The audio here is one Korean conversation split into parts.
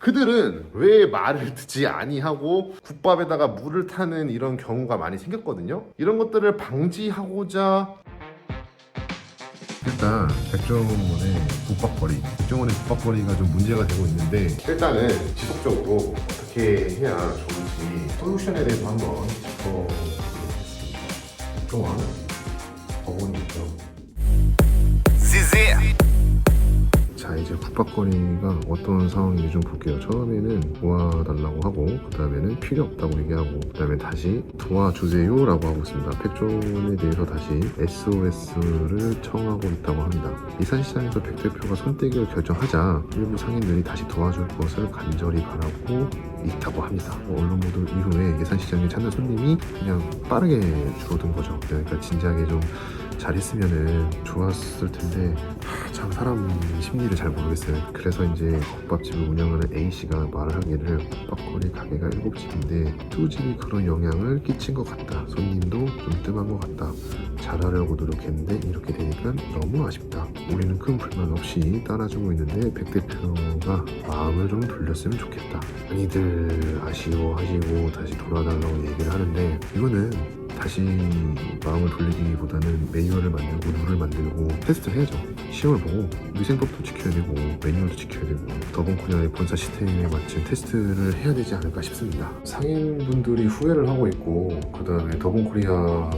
그들은 왜 말을 듣지 아니하고 국밥에다가 물을 타는 이런 경우가 많이 생겼거든요. 이런 것들을 방지하고자 일단 백종원의 국밥거리, 백종원의 국밥거리가 좀 문제가 되고 있는데, 일단은 지속적으로 어떻게 해야 좋을지 솔루션에 대해서 한번 짚어보겠습니다. 백종원 어머니죠. 자, 이제 국밥거리가 어떤 상황인지 좀 볼게요. 처음에는 도와달라고 하고, 그 다음에는 필요 없다고 얘기하고, 그 다음에 다시 도와주세요 라고 하고 있습니다. 백종원에 대해서 다시 SOS를 청하고 있다고 합니다. 이산시장에서 백 대표가 손떼기를 결정하자 일부 상인들이 다시 도와줄 것을 간절히 바라고 있다고 합니다. 언론 보도 이후에 예산시장에 찾는 손님이 그냥 빠르게 줄어든 거죠. 그러니까 진작에 좀 잘했으면은 좋았을 텐데, 참 사람 심리를 잘 모르겠어요. 그래서 이제 국밥집을 운영하는 A씨가 말을 하기를 국밥거리 가게가 7집인데 2집이 그런 영향을 끼친 것 같다. 손님도 좀 뜸한 것 같다. 잘하려고 노력했는데 이렇게 되니까 너무 아쉽다. 우리는 큰 불만 없이 따라주고 있는데 백 대표가 마음을 좀 돌렸으면 좋겠다. 많이들 아쉬워하시고 다시 돌아달라고 얘기를 하는데, 이거는 다시 마음을 돌리기보다는 매뉴얼을 만들고 룰을 만들고 테스트를 해야죠. 시험을 보고 위생법도 지켜야 되고 매뉴얼도 지켜야 되고 더본코리아의 본사 시스템에 맞춘 테스트를 해야 되지 않을까 싶습니다. 상인분들이 후회를 하고 있고, 그 다음에 더본코리아에서도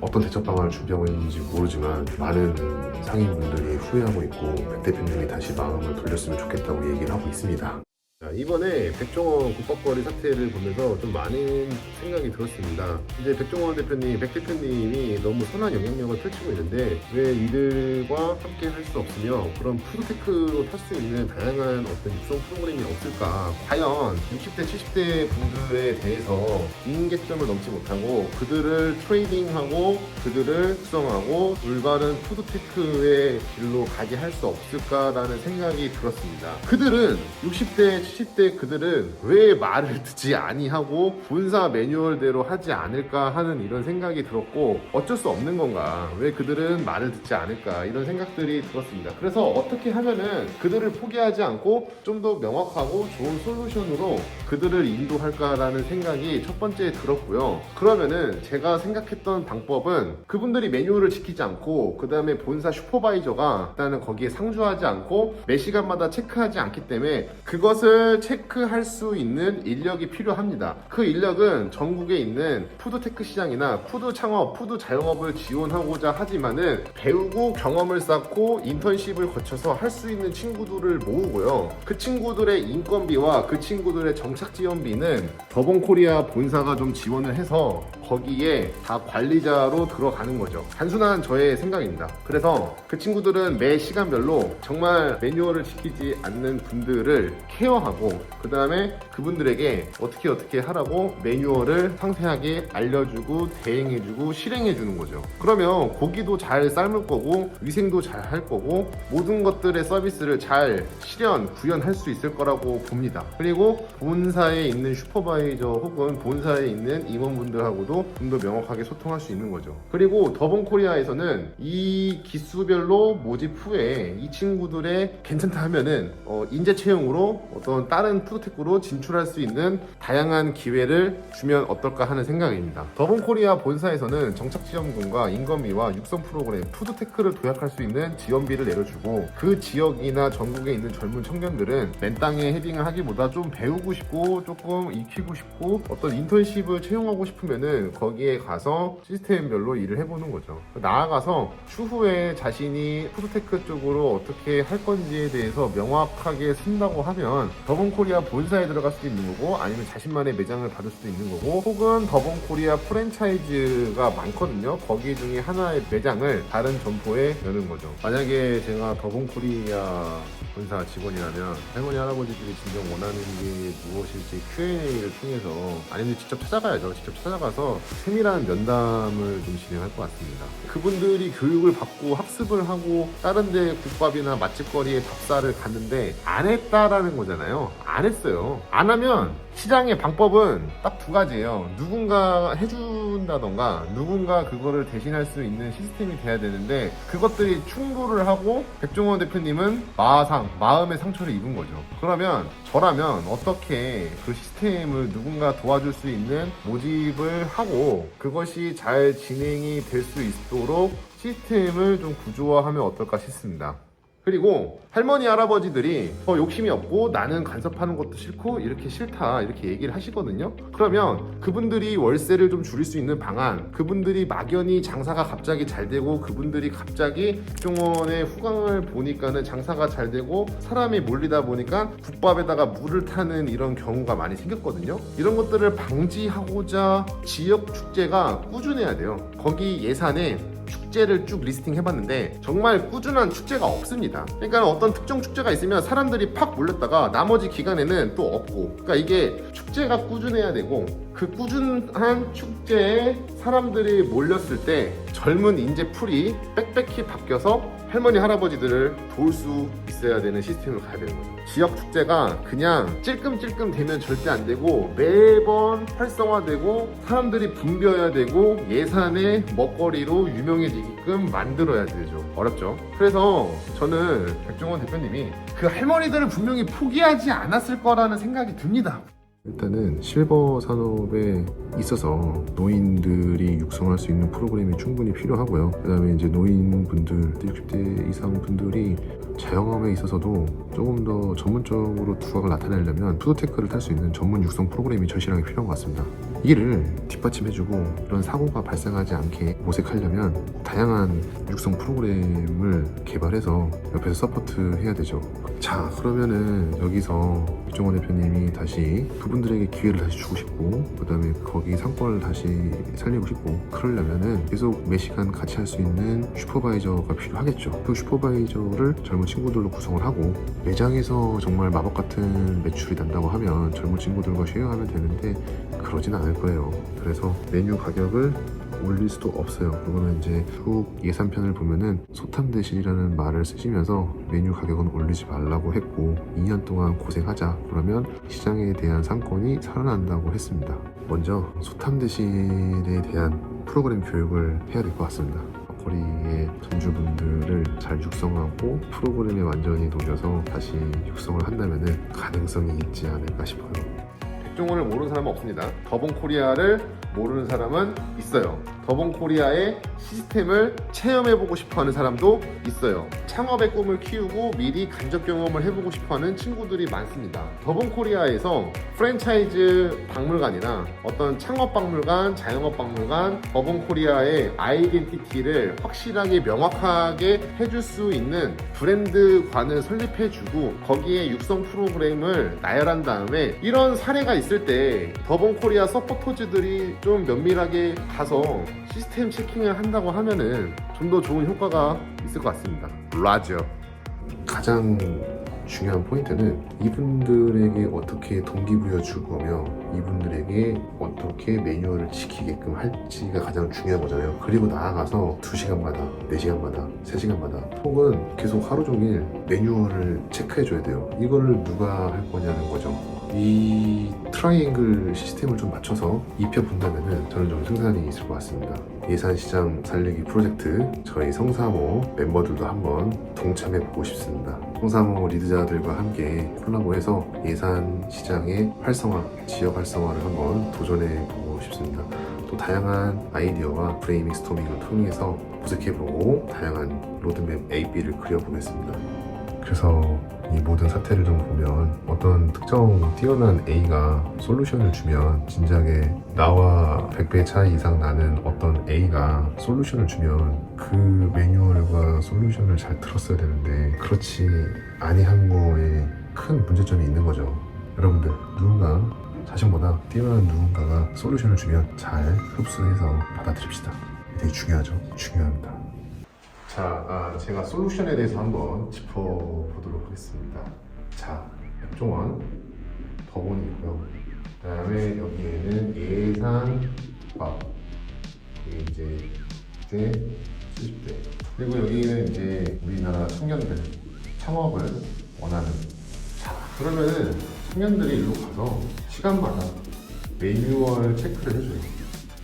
어떤 대처 방안을 준비하고 있는지 모르지만 많은 상인분들이 후회하고 있고 백 대표님이 다시 마음을 돌렸으면 좋겠다고 얘기를 하고 있습니다. 자, 이번에 백종원 국밥거리 사태를 보면서 좀 많은 생각이 들었습니다. 이제 백종원 대표님, 백 대표님이 너무 선한 영향력을 펼치고 있는데 왜 이들과 함께 할 수 없으며 그런 푸드테크로 탈 수 있는 다양한 어떤 육성 프로그램이 없을까? 과연 60대, 70대 분들에 대해서 임계점을 넘지 못하고 그들을 트레이딩하고 그들을 육성하고 올바른 푸드테크의 길로 가게 할 수 없을까라는 생각이 들었습니다. 그들은 60대, 70대 그들은 왜 말을 듣지 아니하고 본사 매뉴얼대로 하지 않을까 하는 이런 생각이 들었고, 어쩔 수 없는 건가, 왜 그들은 말을 듣지 않을까, 이런 생각들이 들었습니다. 그래서 어떻게 하면은 그들을 포기하지 않고 좀 더 명확하고 좋은 솔루션으로 그들을 인도할까라는 생각이 첫 번째 들었고요. 그러면은 제가 생각했던 방법은 그분들이 매뉴얼을 지키지 않고 그 다음에 본사 슈퍼바이저가 일단은 거기에 상주하지 않고 매 시간마다 체크하지 않기 때문에 그것을 체크할 수 있는 인력이 필요합니다. 그 인력은 전국에 있는 푸드테크 시장이나 푸드 창업, 푸드 자영업을 지원하고자 하지만은 배우고 경험을 쌓고 인턴십을 거쳐서 할 수 있는 친구들을 모으고요. 그 친구들의 인건비와 그 친구들의 정착 지원비는 더본코리아 본사가 좀 지원을 해서 거기에 다 관리자로 들어가는 거죠. 단순한 저의 생각입니다. 그래서 그 친구들은 매 시간별로 정말 매뉴얼을 지키지 않는 분들을 케어하고 그 다음에 그분들에게 어떻게 하라고 매뉴얼을 상세하게 알려주고 대행해주고 실행해주는 거죠. 그러면 고기도 잘 삶을 거고 위생도 잘 할 거고 모든 것들의 서비스를 잘 실현, 구현할 수 있을 거라고 봅니다. 그리고 본사에 있는 슈퍼바이저 혹은 본사에 있는 임원분들하고도 좀 더 명확하게 소통할 수 있는 거죠. 그리고 더본코리아에서는 이 기수별로 모집 후에 이 친구들의 괜찮다 하면은 인재 채용으로 어떤 다른 푸드테크로 진출할 수 있는 다양한 기회를 주면 어떨까 하는 생각입니다. 더본코리아 본사에서는 정착 지원금과 인건비와 육성 프로그램, 푸드테크를 도약할 수 있는 지원비를 내려주고, 그 지역이나 전국에 있는 젊은 청년들은 맨 땅에 헤딩을 하기보다 좀 배우고 싶고 조금 익히고 싶고 어떤 인턴십을 채용하고 싶으면은 거기에 가서 시스템별로 일을 해보는 거죠. 나아가서 추후에 자신이 푸드테크 쪽으로 어떻게 할 건지에 대해서 명확하게 쓴다고 하면 더본코리아 본사에 들어갈 수도 있는 거고, 아니면 자신만의 매장을 받을 수도 있는 거고, 혹은 더본코리아 프랜차이즈가 많거든요. 거기 중에 하나의 매장을 다른 점포에 여는 거죠. 만약에 제가 더본코리아 본사 직원이라면 할머니 할아버지들이 진정 원하는 게 무엇일지 Q&A를 통해서, 아니면 직접 찾아가야죠. 직접 찾아가서 세밀한 면담을 좀 진행할 것 같습니다. 그분들이 교육을 받고 학습을 하고 다른 데 국밥이나 맛집거리에 답사를 갔는데 안 했다라는 거잖아요. 했잖아요. 안 했어요. 안 하면 시장의 방법은 딱 두 가지예요. 누군가 해준다던가 누군가 그거를 대신할 수 있는 시스템이 돼야 되는데 그것들이 충돌을 하고 백종원 대표님은 마음의 상처를 입은 거죠. 그러면 저라면 어떻게 그 시스템을 누군가 도와줄 수 있는 모집을 하고 그것이 잘 진행이 될 수 있도록 시스템을 좀 구조화하면 어떨까 싶습니다. 그리고 할머니 할아버지들이 더 욕심이 없고 나는 간섭하는 것도 싫고 이렇게 싫다 이렇게 얘기를 하시거든요. 그러면 그분들이 월세를 좀 줄일 수 있는 방안, 그분들이 막연히 장사가 갑자기 잘 되고 그분들이 갑자기 백종원의 후광을 보니까는 장사가 잘 되고 사람이 몰리다 보니까 국밥에다가 물을 타는 이런 경우가 많이 생겼거든요. 이런 것들을 방지하고자 지역 축제가 꾸준해야 돼요. 거기 예산에 축제를 쭉 리스팅 해봤는데 정말 꾸준한 축제가 없습니다. 그러니까 어떤 특정 축제가 있으면 사람들이 팍 몰렸다가 나머지 기간에는 또 없고, 그러니까 이게 축제가 꾸준해야 되고 그 꾸준한 축제에 사람들이 몰렸을 때 젊은 인재풀이 빽빽히 바뀌어서 할머니 할아버지들을 도울 수 있어야 되는 시스템을 가야 되는 거죠. 지역 축제가 그냥 찔끔찔끔 되면 절대 안 되고 매번 활성화되고 사람들이 붐벼야 되고 예산의 먹거리로 유명해지게끔 만들어야 되죠. 어렵죠. 그래서 저는 백종원 대표님이 그 할머니들을 분명히 포기하지 않았을 거라는 생각이 듭니다. 일단은 실버 산업에 있어서 노인들이 육성할 수 있는 프로그램이 충분히 필요하고요. 그 다음에 이제 노인분들, 60대 이상 분들이 자영업에 있어서도 조금 더 전문적으로 두각을 나타내려면 푸드테크를 탈 수 있는 전문 육성 프로그램이 절실하게 필요한 것 같습니다. 이를 뒷받침해주고 이런 사고가 발생하지 않게 모색하려면 다양한 육성 프로그램을 개발해서 옆에서 서포트 해야 되죠. 자, 그러면은 여기서 백종원 대표님이 다시 그분들에게 기회를 다시 주고 싶고 그 다음에 거기 상권을 다시 살리고 싶고 그러려면은 계속 매 시간 같이 할 수 있는 슈퍼바이저가 필요하겠죠. 그 슈퍼바이저를 젊은 친구들로 구성을 하고 매장에서 정말 마법 같은 매출이 난다고 하면 젊은 친구들과 쉐어하면 되는데 그러진 않을 거예요. 그래서 메뉴 가격을 올릴 수도 없어요. 그거는 이제 후 예산편을 보면은 소탐대실이라는 말을 쓰시면서 메뉴 가격은 올리지 말라고 했고 2년 동안 고생하자 그러면 시장에 대한 상권이 살아난다고 했습니다. 먼저 소탐대실에 대한 프로그램 교육을 해야 될 것 같습니다. 거리의 점주분들을 잘 육성하고 프로그램에 완전히 녹여서 다시 육성을 한다면은 가능성이 있지 않을까 싶어요. 백종원을 모르는 사람은 없습니다. 더본코리아를 모르는 사람은 있어요. 더본코리아의 시스템을 체험해보고 싶어하는 사람도 있어요. 창업의 꿈을 키우고 미리 간접 경험을 해보고 싶어하는 친구들이 많습니다. 더본코리아에서 프랜차이즈 박물관이나 어떤 창업 박물관, 자영업 박물관, 더본코리아의 아이덴티티를 확실하게 명확하게 해줄 수 있는 브랜드관을 설립해주고 거기에 육성 프로그램을 나열한 다음에 이런 사례가 있을 때 더본코리아 서포터즈들이 좀 면밀하게 가서 시스템 체킹을 한다고 하면은 좀 더 좋은 효과가 있을 것 같습니다. 라죠. 가장 중요한 포인트는 이분들에게 어떻게 동기부여 줄 거며 이분들에게 어떻게 매뉴얼을 지키게끔 할지가 가장 중요한 거잖아요. 그리고 나아가서 2시간마다, 4시간마다, 3시간마다 혹은 계속 하루 종일 매뉴얼을 체크해줘야 돼요. 이거를 누가 할 거냐는 거죠. 이 트라이앵글 시스템을 좀 맞춰서 입혀본다면 저는 좀 승산이 있을 것 같습니다. 예산시장 살리기 프로젝트 저희 성사모 멤버들도 한번 동참해보고 싶습니다. 성사모 리드자들과 함께 콜라보해서 예산시장의 활성화, 지역 활성화를 한번 도전해보고 싶습니다. 또 다양한 아이디어와 브레인밍 스토밍을 통해서 모색해보고 다양한 로드맵 AB를 그려보겠습니다. 그래서 이 모든 사태를 좀 보면 어떤 특정 뛰어난 A가 솔루션을 주면 진작에 나와 100배 차이 이상 나는 어떤 A가 솔루션을 주면 그 매뉴얼과 솔루션을 잘 들었어야 되는데 그렇지 아니한 거에 큰 문제점이 있는 거죠. 여러분들 누군가 자신보다 뛰어난 누군가가 솔루션을 주면 잘 흡수해서 받아들입시다. 되게 중요하죠. 중요합니다. 자, 제가 솔루션에 대해서 한번 짚어보도록 하겠습니다. 자, 백종원 더본이 있고요. 그 다음에 여기에는 예산밥, 이게 이제 60대, 70대. 그리고 여기는 이제 우리나라 청년들 창업을 원하는 사람. 그러면은 청년들이 일로 가서 시간마다 매뉴얼 체크를 해줘요.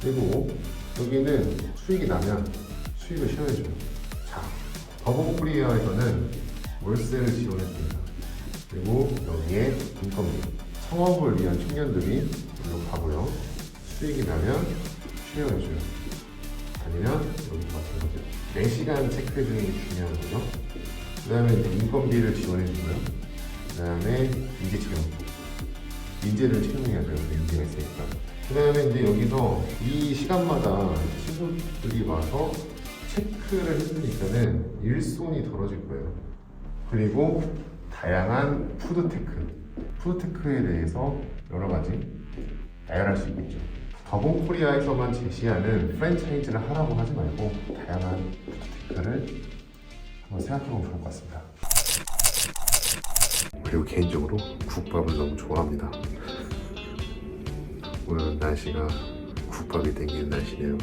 그리고 여기는 수익이 나면 수익을 실어줘요. 자, 더보코리아에서는 월세를 지원해줍니다. 그리고 여기에 인건비, 창업을 위한 청년들이 일로 가고요. 수익이 나면 쉐어해줘요. 아니면 여기도 마찬가지로 4시간 체크해주는 게 중요한 거죠. 그 다음에 인건비를 지원해주고요. 그 다음에 인재 채용, 인재를 채용해야 돼요. 인재가 있으니까. 그 다음에 이제 여기서 이 시간마다 친구들이 와서 체크를 해주니까는 일손이 덜어질 거예요. 그리고 다양한 푸드테크에 대해서 여러 가지 나열할 수 있겠죠. 더본코리아에서만 제시하는 프랜차이즈를 하라고 하지 말고 다양한 푸드테크를 한번 생각해보면 좋을 것 같습니다. 그리고 개인적으로 국밥을 너무 좋아합니다. 오늘 날씨가 국밥이 땡기는 날씨네요.